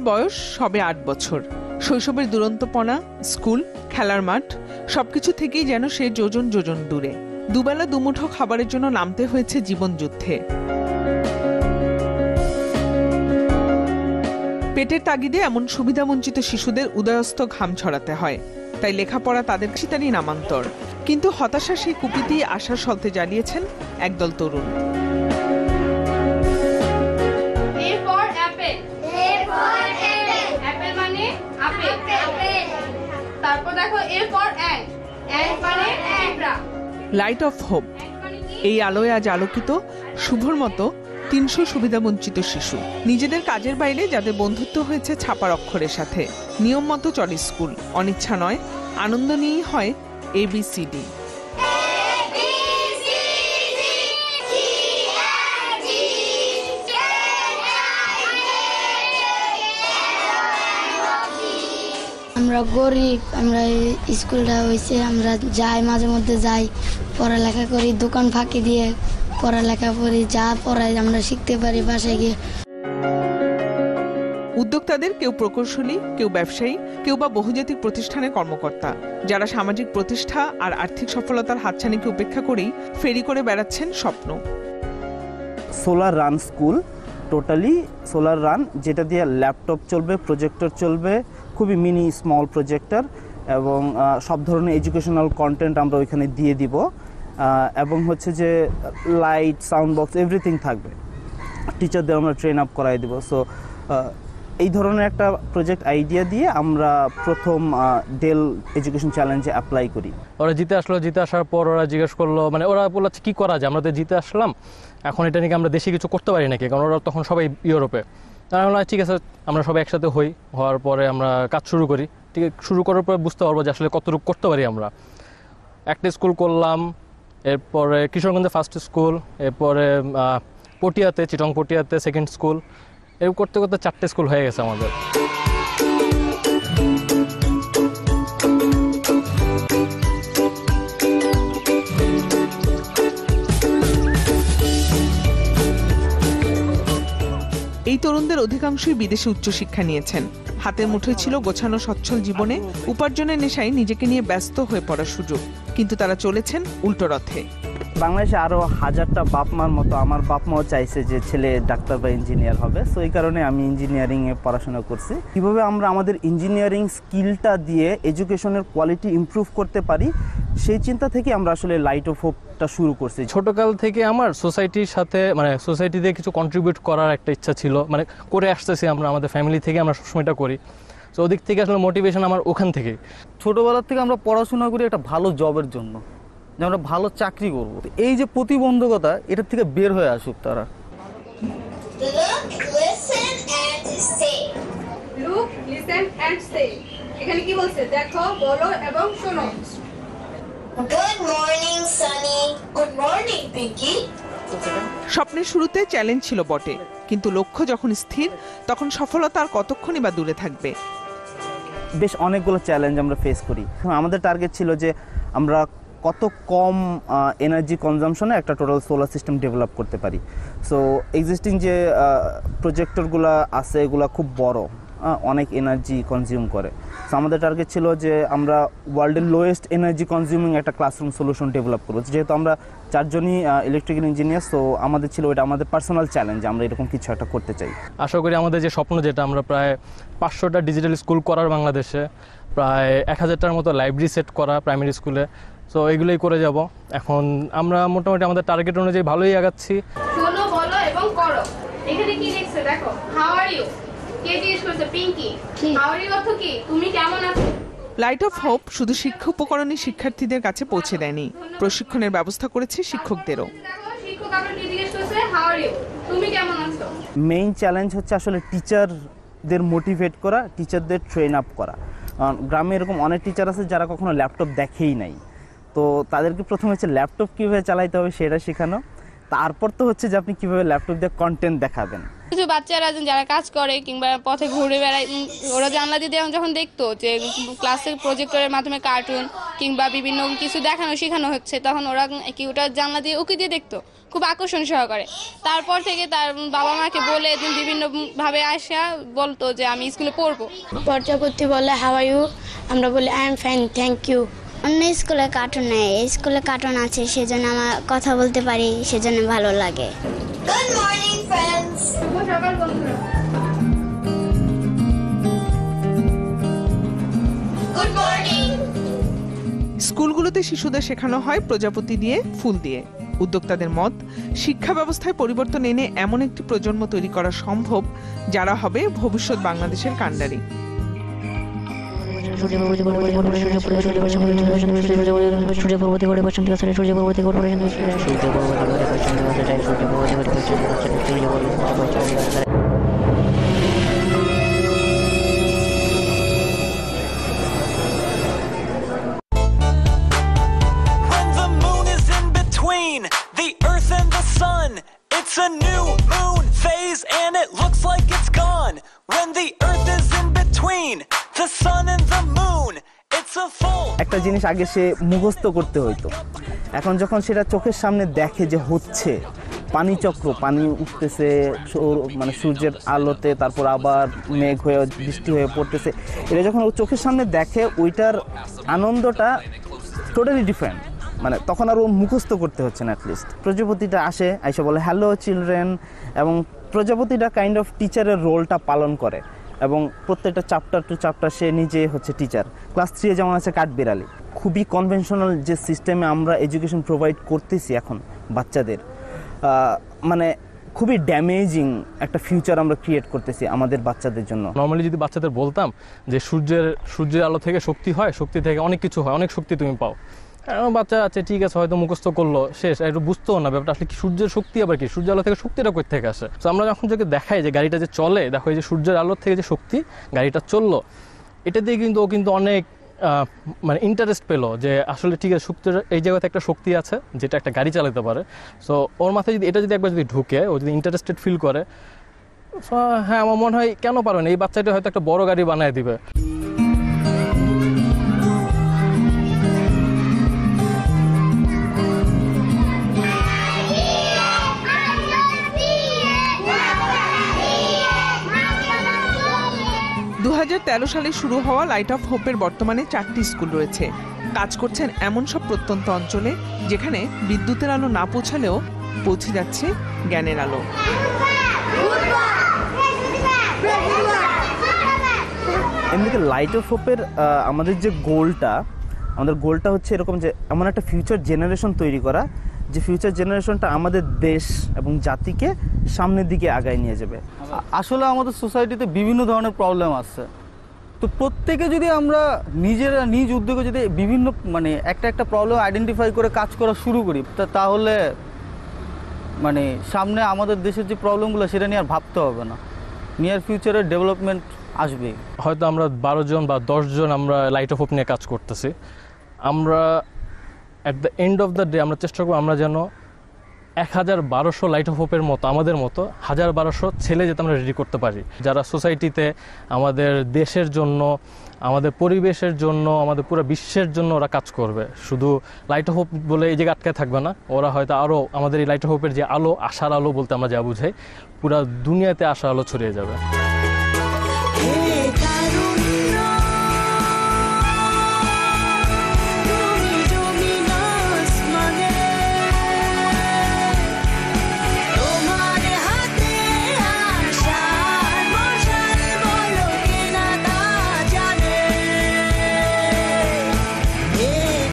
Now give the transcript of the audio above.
বয়স সবে ৮ বছর। শৈশবের দুরন্তপনা, স্কুল, খেলার মাঠ সবকিছু থেকেই যেন সে যোজন যোজন দূরে। দুবেলা দুমুঠো খাবারের জন্য নামতে হয়েছে জীবনযুদ্ধে। পেটের তাগিদে এমন সুবিধাবঞ্চিত শিশুদের উদয়স্ত ঘাম ছড়াতে হয়, তাই লেখাপড়া তাদের শীতারই নামান্তর। কিন্তু হতাশা সেই কুপিতেই আশার সলতে জ্বালিয়েছেন একদল তরুণ। লাইট অফ হোপ, এই আলোয় আজ আলোকিত শুভর মতো ৩০০ সুবিধাবঞ্চিত শিশু। নিজেদের কাজের বাইরে যাদের বন্ধুত্ব হয়েছে ছাপার অক্ষরের সাথে। নিয়ম মতো চলে স্কুল, অনিচ্ছা নয়, আনন্দ নিয়েই হয় ABCD। আমরা গরিব, আমরা স্কুলটা হয়েছে, আমরা যাই মাঝে মধ্যে যাই, পড়ালেখা করি, দোকান ফাঁকি দিয়ে পড়ালেখা করি, যা পড়াই আমরা শিখতে পারি বাসায় গিয়ে। উদ্যোক্তাদের কেউ প্রকৌশলী, কেউ ব্যবসায়ী, কেউ বা বহুজাতিক প্রতিষ্ঠানের কর্মকর্তা, যারা সামাজিক প্রতিষ্ঠা আর আর্থিক সফলতার হাতছানিকে উপেক্ষা করেই ফেরি করে বেড়াচ্ছেন স্বপ্ন। Solar run school, totally solar run, যেটা দিয়ে ল্যাপটপ চলবে, প্রজেক্টর চলবে, খুবই মিনি স্মল প্রজেক্টর, এবং সব ধরনের এডুকেশনাল কন্টেন্ট আমরা ওইখানে দিয়ে দিব, এবং হচ্ছে যে লাইট, সাউন্ড বক্স, এভরিথিং থাকবে। টিচারদের আমরা ট্রেন আপ করাই দিব। সো এই ধরনের একটা প্রজেক্ট আইডিয়া দিয়ে আমরা প্রথম ডেল এডুকেশন চ্যালেঞ্জে অ্যাপ্লাই করি। ওরা জিতে আসলো, জিতে আসার পর ওরা জিজ্ঞেস করলো, মানে ওরা বলছে কী করা যায়, আমরা তো জিতে আসলাম, এখন এটা নিয়ে আমরা দেশে কিছু করতে পারি নাকি, কারণ ওরা তখন সবাই ইউরোপে। তারা বললাম ঠিক আছে, আমরা সবাই একসাথে হওয়ার পরে আমরা কাজ শুরু করি। ঠিক শুরু করার পরে বুঝতে পারবো যে আসলে কতটুকু করতে পারি আমরা। একটা স্কুল করলাম, এরপরে কিশোরগঞ্জে ফার্স্ট স্কুল, এরপরে পটিয়াতে, চিটং পটিয়াতে সেকেন্ড স্কুল, এরকম করতে করতে 4টে স্কুল হয়ে গেছে আমাদের। এই তরুণদের অধিকাংশই বিদেশে উচ্চশিক্ষা নিয়েছেন। হাতের মুঠোয় ছিল গোছানো সচ্ছল জীবনে, উপার্জনের নেশায় নিজেকে নিয়ে ব্যস্ত হয়ে পড়ার সুযোগ, কিন্তু তারা চলেছেন উল্টো রথে। বাংলাদেশে আরও হাজারটা বাপ মার মতো আমার বাপ মাও চাইছে যে ছেলে ডাক্তার বা ইঞ্জিনিয়ার হবে। সো এই কারণে আমি ইঞ্জিনিয়ারিংয়ে পড়াশোনা করছি। কীভাবে আমরা আমাদের ইঞ্জিনিয়ারিং স্কিলটা দিয়ে এডুকেশনের কোয়ালিটি ইমপ্রুভ করতে পারি, সেই চিন্তা থেকে আমরা আসলে লাইট অফ হোপটা শুরু করছি। ছোটকাল থেকে আমার সোসাইটির সাথে, মানে সোসাইটিতে কিছু কন্ট্রিবিউট করার একটা ইচ্ছা ছিল, মানে করে আসতেছি আমরা, আমাদের ফ্যামিলি থেকে আমরা সবসময় এটা করি। তো ওদিক থেকে আসলে মোটিভেশন আমার ওখান থেকে। ছোটোবেলার থেকে আমরা পড়াশোনা করি একটা ভালো জবের জন্য, যে আমরা ভালো চাকরি করব। এই যে প্রতিবন্ধকতা, এটার থেকে বের হয়ে আসুক তারা। এখানে কি বলছে? দেখো, বলো এবং শোনো। Good morning Sunny. Good morning Pinky. স্বপ্নের শুরুতে চ্যালেঞ্জ ছিল বটে, কিন্তু লক্ষ্য যখন স্থির, তখন সফলতা আর কতক্ষণই বা দূরে থাকবে। বেশ অনেকগুলো চ্যালেঞ্জ আমরা ফেস করি। আমাদের টার্গেট ছিল যে আমরা কত কম এনার্জি কনজামশনে একটা টোটাল সোলার সিস্টেম ডেভেলপ করতে পারি। সো এক্সিস্টিং যে প্রজেক্টরগুলো আছে এগুলো খুব বড়, অনেক এনার্জি কনজিউম করে। সো আমাদের টার্গেট ছিল যে আমরা ওয়ার্ল্ডের লোয়েস্ট এনার্জি কনজিউমিং একটা ক্লাসরুম সলিউশন ডেভেলপ করবো। যেহেতু আমরা 4 জনই ইলেকট্রিক্যাল ইঞ্জিনিয়ার, সো আমাদের ছিল ওইটা আমাদের পার্সোনাল চ্যালেঞ্জ, আমরা এরকম কিছু একটা করতে চাই। আশা করি আমাদের যে স্বপ্ন, যেটা আমরা প্রায় 500টা ডিজিটাল স্কুল করার বাংলাদেশে, প্রায় 1000টার মতো লাইব্রেরি সেট করা প্রাইমারি স্কুলে, সো এগুলোই করে যাব। এখন আমরা মোটামুটি আমাদের টার্গেট অনুযায়ী ভালোই আগাচ্ছি। শোনো, বলো এবং করো। এখানে কি লিখছে দেখো, হাউ আর ইউ। কে জিজ্ঞেস করছে? পিঙ্কি। হাউ আর ইউ অর্থ কি? তুমি কেমন আছো? লাইট অফ হোপ শুধু শিক্ষা উপকরণই শিক্ষার্থীদের কাছে পৌঁছে দেয়নি, প্রশিক্ষণের ব্যবস্থা করেছে শিক্ষকদেরও। শিক্ষক আপনাকে জিজ্ঞেস করছে হাউ আর ইউ, তুমি কেমন আছো। মেইন চ্যালেঞ্জ হচ্ছে আসলে টিচারদের মোটিভেট করা, টিচারদের ট্রেন আপ করা। গ্রামে এরকম অনেক টিচার আছে যারা কখনো ল্যাপটপ দেখেই নাই, তো তাদেরকে প্রথমে হচ্ছে ল্যাপটপ কীভাবে চালাইতে হবে সেটা শেখানো, তারপর তো হচ্ছে যে আপনি কীভাবে ল্যাপটপ দিয়ে কন্টেন্ট দেখাবেন। কিছু বাচ্চারা যারা কাজ করে কিংবা পথে ঘুরে বেড়ায়, ওরা জানলা দিয়ে যখন দেখতো যে ক্লাসে প্রজেক্টরের মাধ্যমে কার্টুন কিংবা বিভিন্ন কিছু দেখানো শেখানো হচ্ছে, তখন ওরা কি ওটা জানলা দিয়ে উকি দিয়ে দেখতো খুব আকর্ষণ সহকারে। তারপর থেকে তার বাবা মাকে বলে বিভিন্নভাবে আসা বলতো যে আমি স্কুলে পড়বো। প্রজাপতি বলে হাউ আর ইউ, আমরা বলি I am fine, thank you. অন্য স্কুলে কার্টুন নেই, স্কুলে কার্টুন আছে, সেজন্য আমার কথা বলতে পারি, সেজন্য ভালো লাগে। গুড মর্নিং ফ্রেন্ডস, শুভ সকাল বন্ধুরা। Good morning. স্কুলগুলোতে শিশুদের শেখানো হয় প্রজাপতি দিয়ে, ফুল দিয়ে। উদ্যোক্তাদের মত, শিক্ষা ব্যবস্থায় পরিবর্তন এনে এমন একটি প্রজন্ম তৈরি করা সম্ভব যারা হবে ভবিষ্যৎ বাংলাদেশের কাণ্ডারি। The earth and the sun, it's a new moon phase and it looks like it's gone. When the earth is in between the sun and the moon, it's a full. একটা জিনিস আগে সে মুখস্থ করতে হইতো, এখন যখন সেটা চোখের সামনে দেখে যে হচ্ছে, পানি চক্র, পানি উঠতেছে মানে সূর্যের আলোতে, তারপর আবার মেঘ হয়ে বৃষ্টি হয়ে পড়তেছে, এটা যখন ও চোখের সামনে দেখে ওইটার আনন্দটা টোটালি ডিফারেন্ট। মানে তখন আর ও মুখস্থ করতে হচ্ছে না। অ্যাটলিস্ট প্রজাপতিটা আসে, আইসা বলে হ্যালো চিলড্রেন, এবং প্রজাপতিটা কাইন্ড অফ টিচারের রোলটা পালন করে এবং প্রত্যেকটা চ্যাপ্টার টু চ্যাপ্টার সে নিজে হচ্ছে টিচার। ক্লাস 3 যেমন আছে কাঠবিড়ালি। খুবই কনভেনশনাল যে সিস্টেমে আমরা এডুকেশন প্রোভাইড করতেছি এখন বাচ্চাদের, মানে খুবই ড্যামেজিং একটা ফিউচার আমরা ক্রিয়েট করতেছি আমাদের বাচ্চাদের জন্য। নর্মালি যদি বাচ্চাদের বলতাম যে সূর্যের আলো থেকে শক্তি হয়, শক্তি থেকে অনেক কিছু হয়, অনেক শক্তি তুমি পাও, বাচ্চা আছে ঠিক আছে হয়তো মুখস্থ করলো, শেষ, একটু বুঝতেও না ব্যাপারটা আসলে কি সূর্যের শক্তি আবার কি, সূর্যের আলো থেকে শক্তিটা কোথা থেকে আসে। তো আমরা যখন যাকে দেখাই যে গাড়িটা যে চলে, দেখো এই যে সূর্যের আলোর থেকে যে শক্তি গাড়িটা চললো, এটা দিয়ে কিন্তু ও কিন্তু অনেক মানে ইন্টারেস্ট পেলো যে আসলে ঠিক আছে শক্তির এই জায়গাতে একটা শক্তি আছে যেটা একটা গাড়ি চালাতে পারে। সো ওর মাথায় যদি এটা যদি একবার যদি ঢুকে, ও যদি ইন্টারেস্টেড ফিল করে, হ্যাঁ আমার মনে হয় কেন পারবে না, এই বাচ্চাটা হয়তো একটা বড় গাড়ি বানিয়ে দিবে। সালে শুরু হওয়া লাইট অফ হোপের বর্তমানে 4টি স্কুল রয়েছে। কাজ করছেন এমন সব প্রত্যন্ত অঞ্চলে যেখানে বিদ্যুতের আলো না পৌঁছালেও পৌঁছে যাচ্ছে জ্ঞানের আলো। এমনিতে লাইট অফ হোপের আমাদের গোলটা হচ্ছে এরকম যে এমন একটা ফিউচার জেনারেশন তৈরি করা, যে ফিউচার জেনারেশনটা আমাদের দেশ এবং জাতিকে সামনের দিকে আগায় নিয়ে যাবে। আসলে আমাদের সোসাইটিতে বিভিন্ন ধরনের প্রবলেম আছে, তো প্রত্যেকে যদি আমরা নিজেরা নিজ উদ্যোগে যদি বিভিন্ন মানে একটা প্রবলেম আইডেন্টিফাই করে কাজ করা শুরু করি, তাহলে মানে সামনে আমাদের দেশের যে প্রবলেমগুলো সেটা নিয়ে আর ভাবতে হবে না, নিয়ার ফিউচারে ডেভেলপমেন্ট আসবে। হয়তো আমরা 12 জন বা 10 জন আমরা লাইট অফ হোপ নিয়ে কাজ করতেছি, আমরা at the end of the day আমরা চেষ্টা করব আমরা যেন 1200 লাইট অফ হোপের মতো আমাদের মতো 1200 ছেলে যাতে আমরা রেডি করতে পারি, যারা সোসাইটিতে আমাদের দেশের জন্য, আমাদের পরিবেশের জন্য, আমাদের পুরো বিশ্বের জন্য ওরা কাজ করবে। শুধু লাইট অফ হোপ বলে এই জায়গায় আটকে থাকবে না, ওরা হয়তো আরও আমাদের এই লাইট অফ হোপের যে আলো, আশার আলো বলতে আমরা যা বুঝাই, পুরো দুনিয়াতে আশার আলো ছড়িয়ে যাবে।